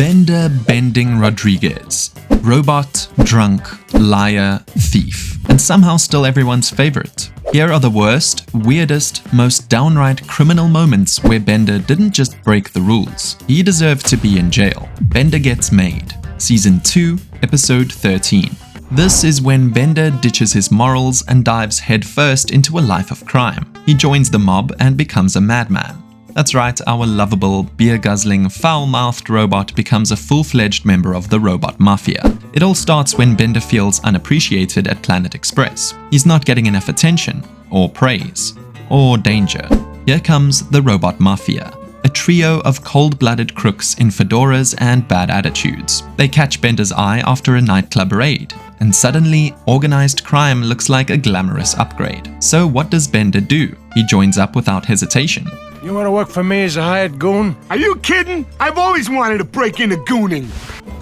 Bender Bending Rodriguez. Robot, drunk, liar, thief, and somehow still everyone's favorite. Here are the worst, weirdest, most downright criminal moments where Bender didn't just break the rules. He deserved to be in jail. Bender Gets Made. Season 2, Episode 13. This is when Bender ditches his morals and dives headfirst into a life of crime. He joins the mob and becomes a madman. That's right, our lovable, beer-guzzling, foul-mouthed robot becomes a full-fledged member of the robot mafia. It all starts when Bender feels unappreciated at Planet Express. He's not getting enough attention, or praise, or danger. Here comes the robot mafia, a trio of cold-blooded crooks in fedoras and bad attitudes. They catch Bender's eye after a nightclub raid, and suddenly, organized crime looks like a glamorous upgrade. So what does Bender do? He joins up without hesitation. You want to work for me as a hired goon? Are you kidding? I've always wanted to break into gooning.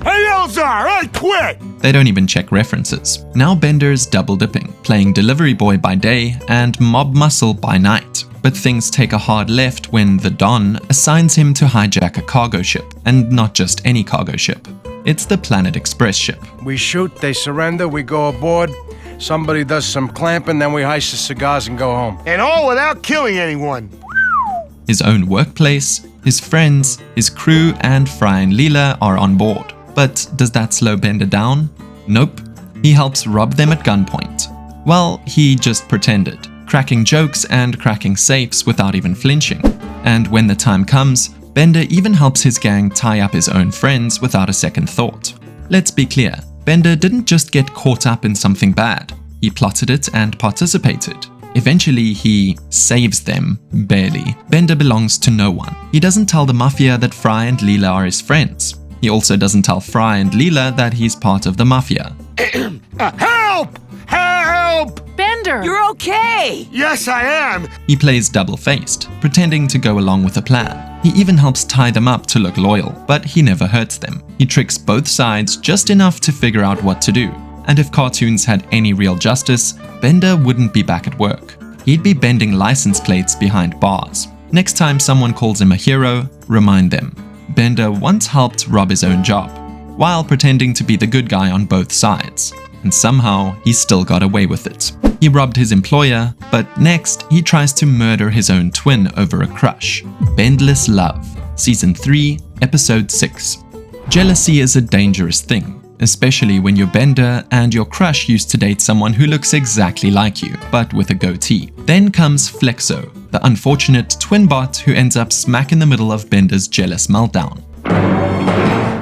Hey, Elzar, I quit! They don't even check references. Now Bender's double dipping, playing delivery boy by day and mob muscle by night. But things take a hard left when the Don assigns him to hijack a cargo ship, and not just any cargo ship. It's the Planet Express ship. We shoot, they surrender, we go aboard, somebody does some clamping, then we heist the cigars and go home. And all without killing anyone. His own workplace, his friends, his crew, and Fry and Leela are on board. But does that slow Bender down? Nope. He helps rob them at gunpoint. Well, he just pretended, cracking jokes and cracking safes without even flinching. And when the time comes, Bender even helps his gang tie up his own friends without a second thought. Let's be clear, Bender didn't just get caught up in something bad. He plotted it and participated. Eventually, he saves them, barely. Bender belongs to no one. He doesn't tell the mafia that Fry and Leela are his friends. He also doesn't tell Fry and Leela that he's part of the mafia. Help! Help! Bender! You're okay! Yes, I am! He plays double-faced, pretending to go along with the plan. He even helps tie them up to look loyal, but he never hurts them. He tricks both sides just enough to figure out what to do. And if cartoons had any real justice, Bender wouldn't be back at work. He'd be bending license plates behind bars. Next time someone calls him a hero, remind them. Bender once helped rob his own job, while pretending to be the good guy on both sides. And somehow, he still got away with it. He robbed his employer, but next, he tries to murder his own twin over a crush. Bendless Love, Season 3, Episode 6. Jealousy is a dangerous thing, especially when you're Bender and your crush used to date someone who looks exactly like you, but with a goatee. Then comes Flexo, the unfortunate twin bot who ends up smack in the middle of Bender's jealous meltdown.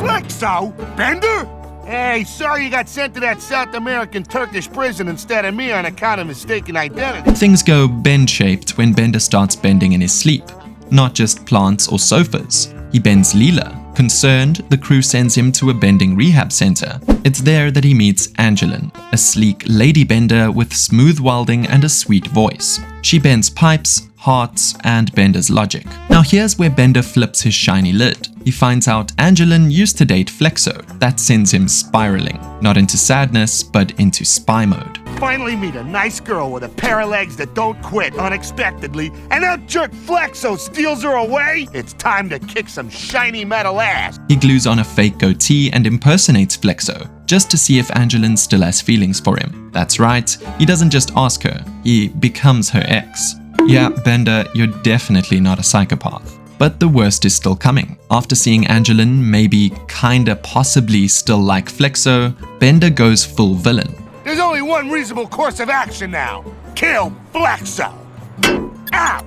Flexo? Bender? Hey, sorry you got sent to that South American Turkish prison instead of me on account of mistaken identity. Things go bend-shaped when Bender starts bending in his sleep. Not just plants or sofas. He bends Leela. Concerned, the crew sends him to a bending rehab center. It's there that he meets Angeline, a sleek lady bender with smooth welding and a sweet voice. She bends pipes, hearts, and Bender's logic. Now here's where Bender flips his shiny lid. He finds out Angeline used to date Flexo. That sends him spiraling, not into sadness, but into spy mode. Finally meet a nice girl with a pair of legs that don't quit unexpectedly, and that jerk Flexo steals her away? It's time to kick some shiny metal ass. He glues on a fake goatee and impersonates Flexo, just to see if Angeline still has feelings for him. That's right, he doesn't just ask her, he becomes her ex. Yeah, Bender, you're definitely not a psychopath. But the worst is still coming. After seeing Angeline maybe kinda possibly still like Flexo, Bender goes full villain. There's only one reasonable course of action now. Kill Flexo. Ow!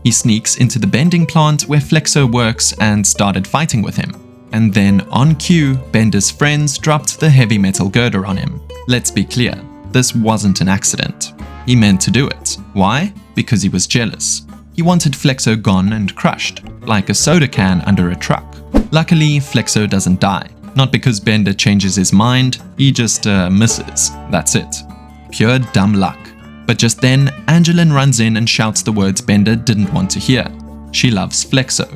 He sneaks into the bending plant where Flexo works and started fighting with him. And then, on cue, Bender's friends dropped the heavy metal girder on him. Let's be clear, this wasn't an accident. He meant to do it. Why? Because he was jealous. He wanted Flexo gone and crushed, like a soda can under a truck. Luckily, Flexo doesn't die. Not because Bender changes his mind, he just misses. That's it. Pure dumb luck. But just then, Angeline runs in and shouts the words Bender didn't want to hear. She loves Flexo.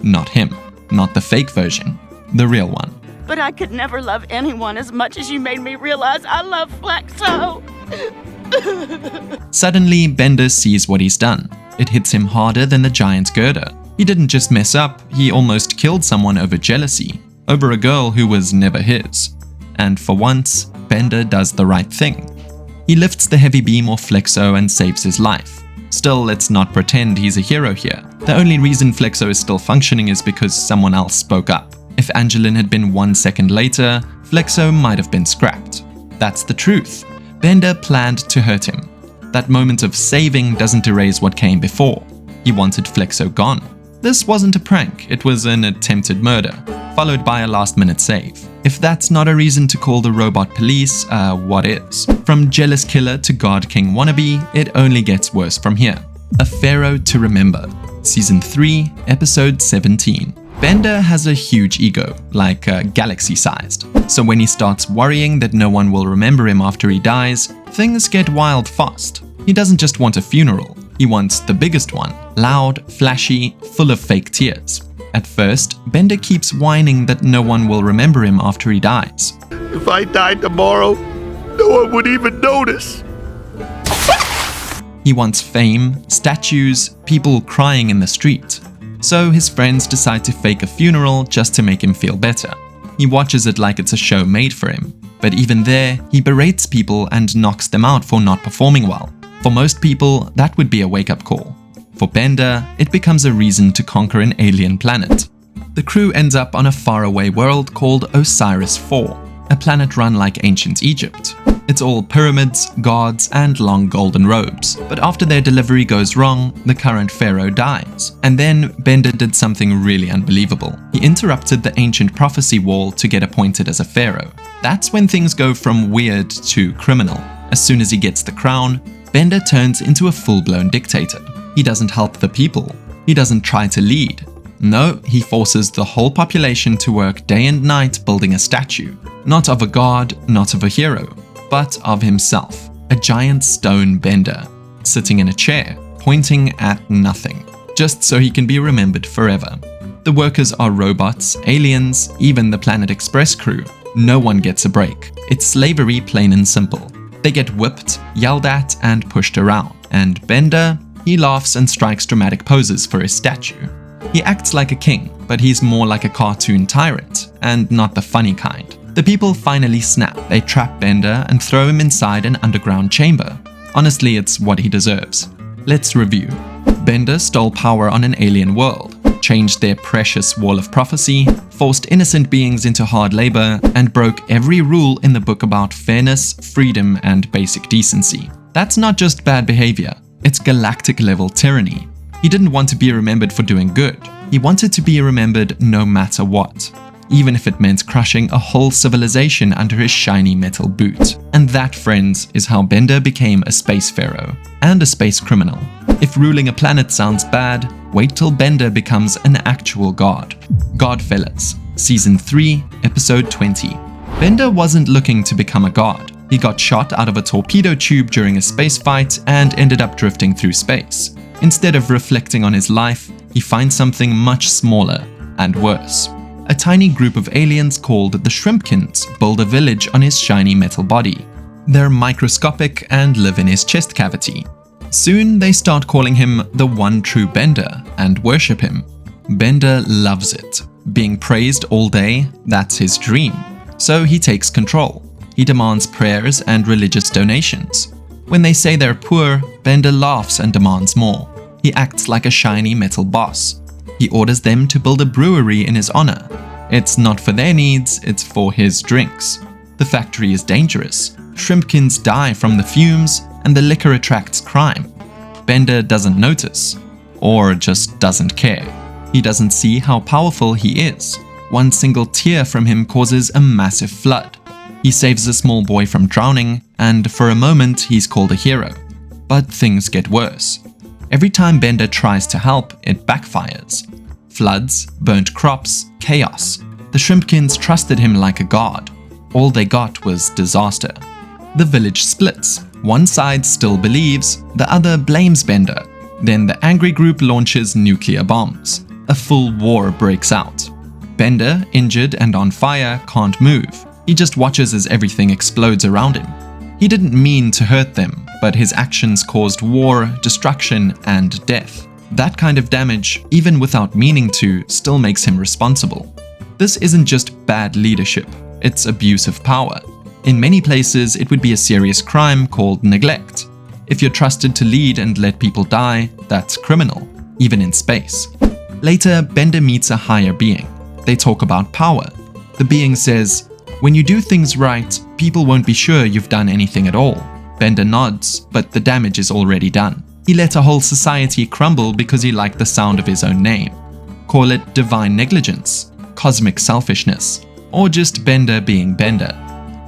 Not him. Not the fake version. The real one. But I could never love anyone as much as you made me realize I love Flexo. Suddenly, Bender sees what he's done. It hits him harder than the giant girder. He didn't just mess up, he almost killed someone over jealousy. over a girl who was never his. And for once, Bender does the right thing. He lifts the heavy beam off Flexo and saves his life. Still, let's not pretend he's a hero here. The only reason Flexo is still functioning is because someone else spoke up. If Angeline had been 1 second later, Flexo might have been scrapped. That's the truth. Bender planned to hurt him. That moment of saving doesn't erase what came before. He wanted Flexo gone. This wasn't a prank, it was an attempted murder, followed by a last-minute save. If that's not a reason to call the robot police, what is? From jealous killer to God King wannabe, it only gets worse from here. A Pharaoh to Remember. Season 3, Episode 17. Bender has a huge ego, like galaxy-sized. So when he starts worrying that no one will remember him after he dies, things get wild fast. He doesn't just want a funeral, he wants the biggest one, loud, flashy, full of fake tears. At first, Bender keeps whining that no one will remember him after he dies. If I died tomorrow, no one would even notice. He wants fame, statues, people crying in the street. So his friends decide to fake a funeral just to make him feel better. He watches it like it's a show made for him. But even there, he berates people and knocks them out for not performing well. For most people, that would be a wake-up call. For Bender, it becomes a reason to conquer an alien planet. The crew ends up on a faraway world called Osiris IV, a planet run like ancient Egypt. It's all pyramids, gods, and long golden robes. But after their delivery goes wrong, the current pharaoh dies. And then Bender did something really unbelievable. He interrupted the ancient prophecy wall to get appointed as a pharaoh. That's when things go from weird to criminal. As soon as he gets the crown, Bender turns into a full-blown dictator. He doesn't help the people. He doesn't try to lead. No, he forces the whole population to work day and night building a statue. Not of a god, not of a hero, but of himself. A giant stone Bender, sitting in a chair, pointing at nothing, just so he can be remembered forever. The workers are robots, aliens, even the Planet Express crew. No one gets a break. It's slavery plain and simple. They get whipped, yelled at, and pushed around. And Bender, he laughs and strikes dramatic poses for his statue. He acts like a king, but he's more like a cartoon tyrant, and not the funny kind. The people finally snap. They trap Bender and throw him inside an underground chamber. Honestly, it's what he deserves. Let's review. Bender stole power on an alien world, changed their precious wall of prophecy, forced innocent beings into hard labor, and broke every rule in the book about fairness, freedom, and basic decency. That's not just bad behavior, it's galactic-level tyranny. He didn't want to be remembered for doing good. He wanted to be remembered no matter what, even if it meant crushing a whole civilization under his shiny metal boot. And that, friends, is how Bender became a space pharaoh and a space criminal. If ruling a planet sounds bad, wait till Bender becomes an actual god. Godfellas, Season 3, Episode 20. Bender wasn't looking to become a god. He got shot out of a torpedo tube during a space fight and ended up drifting through space. Instead of reflecting on his life, he finds something much smaller and worse. A tiny group of aliens called the Shrimpkins build a village on his shiny metal body. They're microscopic and live in his chest cavity. Soon they start calling him the one true Bender and worship him. Bender loves it. Being praised all day, that's his dream. So he takes control. He demands prayers and religious donations. When they say they're poor, Bender laughs and demands more. He acts like a shiny metal boss. He orders them to build a brewery in his honor. It's not for their needs, it's for his drinks. The factory is dangerous. Shrimpkins die from the fumes, and the liquor attracts crime. Bender doesn't notice, or just doesn't care. He doesn't see how powerful he is. One single tear from him causes a massive flood. He saves a small boy from drowning, and for a moment he's called a hero. But things get worse. Every time Bender tries to help, it backfires. Floods, burnt crops, chaos. The Shrimpkins trusted him like a god. All they got was disaster. The village splits. One side still believes, the other blames Bender. Then the angry group launches nuclear bombs. A full war breaks out. Bender, injured and on fire, can't move. He just watches as everything explodes around him. He didn't mean to hurt them, but his actions caused war, destruction, and death. That kind of damage, even without meaning to, still makes him responsible. This isn't just bad leadership, it's abuse of power. In many places, it would be a serious crime called neglect. If you're trusted to lead and let people die, that's criminal, even in space. Later, Bender meets a higher being. They talk about power. The being says, "When you do things right, people won't be sure you've done anything at all." Bender nods, but the damage is already done. He let a whole society crumble because he liked the sound of his own name. Call it divine negligence, cosmic selfishness, or just Bender being Bender.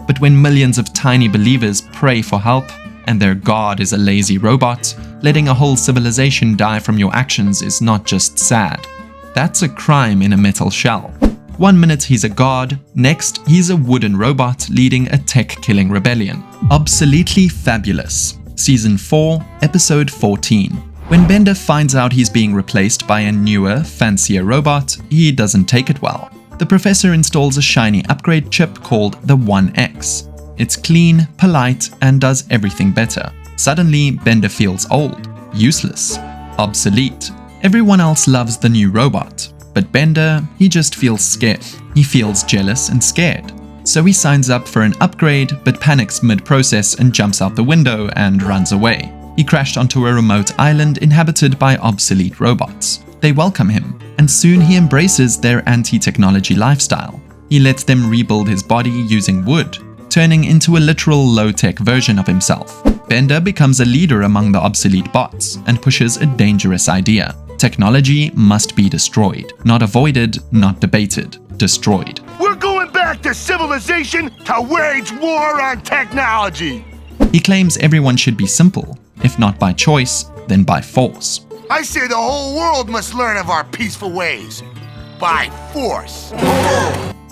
But when millions of tiny believers pray for help, and their god is a lazy robot, letting a whole civilization die from your actions is not just sad. That's a crime in a metal shell. 1 minute he's a god, next he's a wooden robot leading a tech-killing rebellion. Obsoletely Fabulous, Season 4, Episode 14. When Bender finds out he's being replaced by a newer, fancier robot, he doesn't take it well. The professor installs a shiny upgrade chip called the 1X. It's clean, polite, and does everything better. Suddenly, Bender feels old, useless, obsolete. Everyone else loves the new robot, but Bender, he just feels scared. He feels jealous and scared. So he signs up for an upgrade, but panics mid-process and jumps out the window and runs away. He crashed onto a remote island inhabited by obsolete robots. They welcome him, and soon he embraces their anti-technology lifestyle. He lets them rebuild his body using wood, turning into a literal low-tech version of himself. Bender becomes a leader among the obsolete bots and pushes a dangerous idea. Technology must be destroyed. Not avoided, not debated. Destroyed. We're going back to civilization to wage war on technology. He claims everyone should be simple. If not by choice, then by force. I say the whole world must learn of our peaceful ways. By force.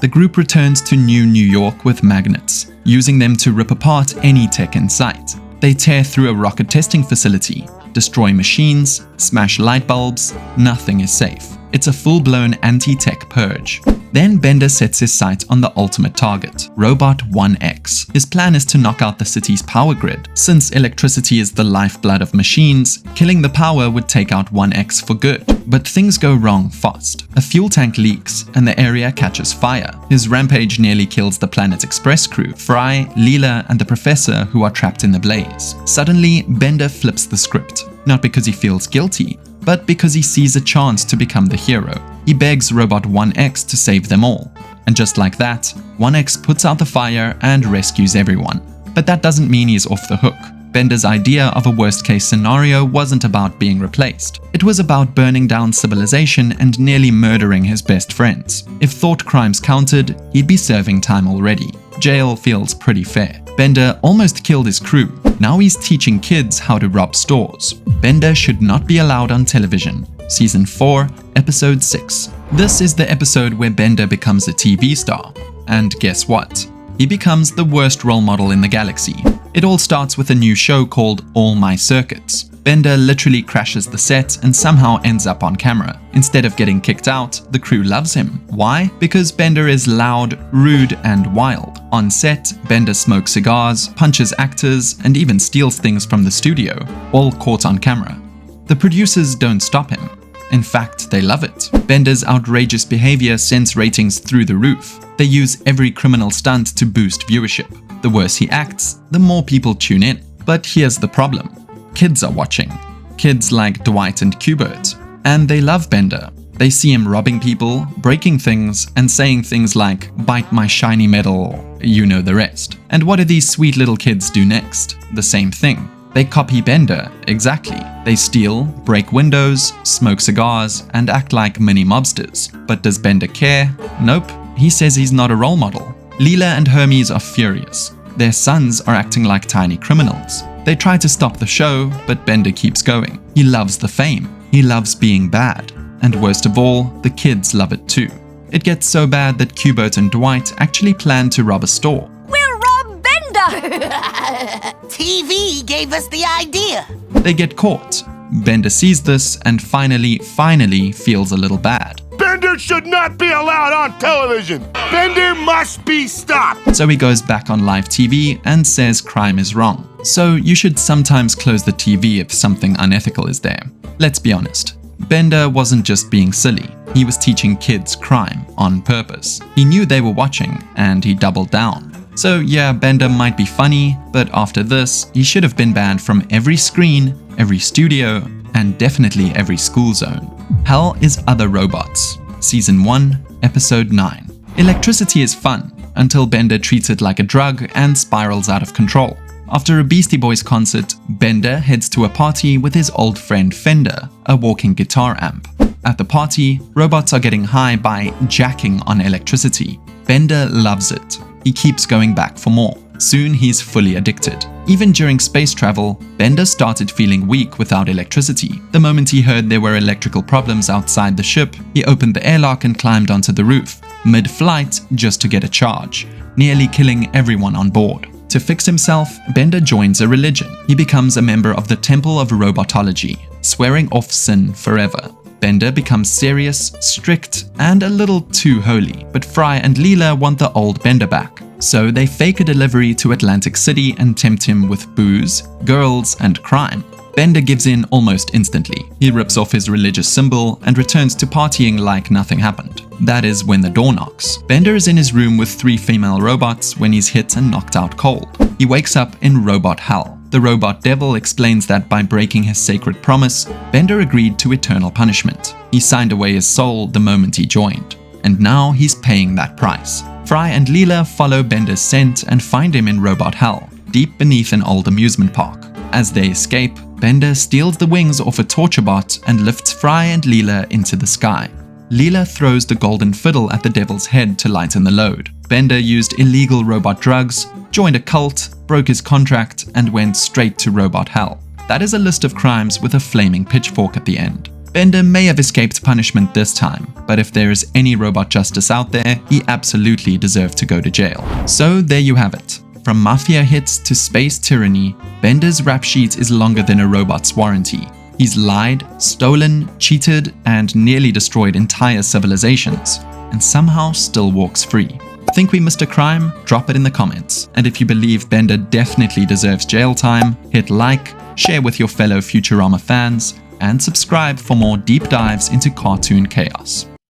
The group returns to New York with magnets, using them to rip apart any tech in sight. They tear through a rocket testing facility, destroy machines, smash light bulbs. Nothing is safe. It's a full-blown anti-tech purge. Then Bender sets his sight on the ultimate target, Robot 1X. His plan is to knock out the city's power grid. Since electricity is the lifeblood of machines, killing the power would take out 1X for good. But things go wrong fast. A fuel tank leaks and the area catches fire. His rampage nearly kills the Planet Express crew, Fry, Leela, and the Professor, who are trapped in the blaze. Suddenly, Bender flips the script. Not because he feels guilty, but because he sees a chance to become the hero. He begs Robot 1X to save them all. And just like that, 1X puts out the fire and rescues everyone. But that doesn't mean he's off the hook. Bender's idea of a worst-case scenario wasn't about being replaced. It was about burning down civilization and nearly murdering his best friends. If thought crimes counted, he'd be serving time already. Jail feels pretty fair. Bender almost killed his crew. Now he's teaching kids how to rob stores. Bender should not be allowed on television. Season 4, Episode 6. This is the episode where Bender becomes a TV star. And guess what? He becomes the worst role model in the galaxy. It all starts with a new show called All My Circuits. Bender literally crashes the set and somehow ends up on camera. Instead of getting kicked out, the crew loves him. Why? Because Bender is loud, rude, and wild. On set, Bender smokes cigars, punches actors, and even steals things from the studio, all caught on camera. The producers don't stop him. In fact, they love it. Bender's outrageous behavior sends ratings through the roof. They use every criminal stunt to boost viewership. The worse he acts, the more people tune in. But here's the problem. Kids are watching. Kids like Dwight and Qbert. And they love Bender. They see him robbing people, breaking things, and saying things like, "Bite my shiny metal," you know the rest. And what do these sweet little kids do next? The same thing. They copy Bender, exactly. They steal, break windows, smoke cigars, and act like mini mobsters. But does Bender care? Nope. He says he's not a role model. Leela and Hermes are furious. Their sons are acting like tiny criminals. They try to stop the show, but Bender keeps going. He loves the fame. He loves being bad. And worst of all, the kids love it too. It gets so bad that Qbert and Dwight actually plan to rob a store. We'll rob Bender! TV gave us the idea. They get caught. Bender sees this and finally feels a little bad. Bender should not be allowed on television. Bender must be stopped. So he goes back on live TV and says crime is wrong. So you should sometimes close the TV if something unethical is there. Let's be honest. Bender wasn't just being silly. He was teaching kids crime on purpose. He knew they were watching, and he doubled down. So yeah, Bender might be funny, but after this, he should have been banned from every screen, every studio, and definitely every school zone. Hell is Other Robots. Season 1, Episode 9. Electricity is fun, until Bender treats it like a drug and spirals out of control. After a Beastie Boys concert, Bender heads to a party with his old friend Fender, a walking guitar amp. At the party, robots are getting high by jacking on electricity. Bender loves it. He keeps going back for more. Soon he's fully addicted. Even during space travel, Bender started feeling weak without electricity. The moment he heard there were electrical problems outside the ship, he opened the airlock and climbed onto the roof, mid-flight just to get a charge, nearly killing everyone on board. To fix himself, Bender joins a religion. He becomes a member of the Temple of Robotology, swearing off sin forever. Bender becomes serious, strict, and a little too holy, but Fry and Leela want the old Bender back. So they fake a delivery to Atlantic City and tempt him with booze, girls, and crime. Bender gives in almost instantly. He rips off his religious symbol and returns to partying like nothing happened. That is when the door knocks. Bender is in his room with 3 female robots when he's hit and knocked out cold. He wakes up in robot hell. The robot devil explains that by breaking his sacred promise, Bender agreed to eternal punishment. He signed away his soul the moment he joined. And now he's paying that price. Fry and Leela follow Bender's scent and find him in robot hell, deep beneath an old amusement park. As they escape, Bender steals the wings off a torture bot and lifts Fry and Leela into the sky. Leela throws the golden fiddle at the devil's head to lighten the load. Bender used illegal robot drugs, joined a cult, broke his contract, and went straight to robot hell. That is a list of crimes with a flaming pitchfork at the end. Bender may have escaped punishment this time, but if there is any robot justice out there, he absolutely deserved to go to jail. So there you have it. From mafia hits to space tyranny, Bender's rap sheet is longer than a robot's warranty. He's lied, stolen, cheated, and nearly destroyed entire civilizations, and somehow still walks free. Think we missed a crime? Drop it in the comments. And if you believe Bender definitely deserves jail time, hit like, share with your fellow Futurama fans, and subscribe for more deep dives into cartoon chaos.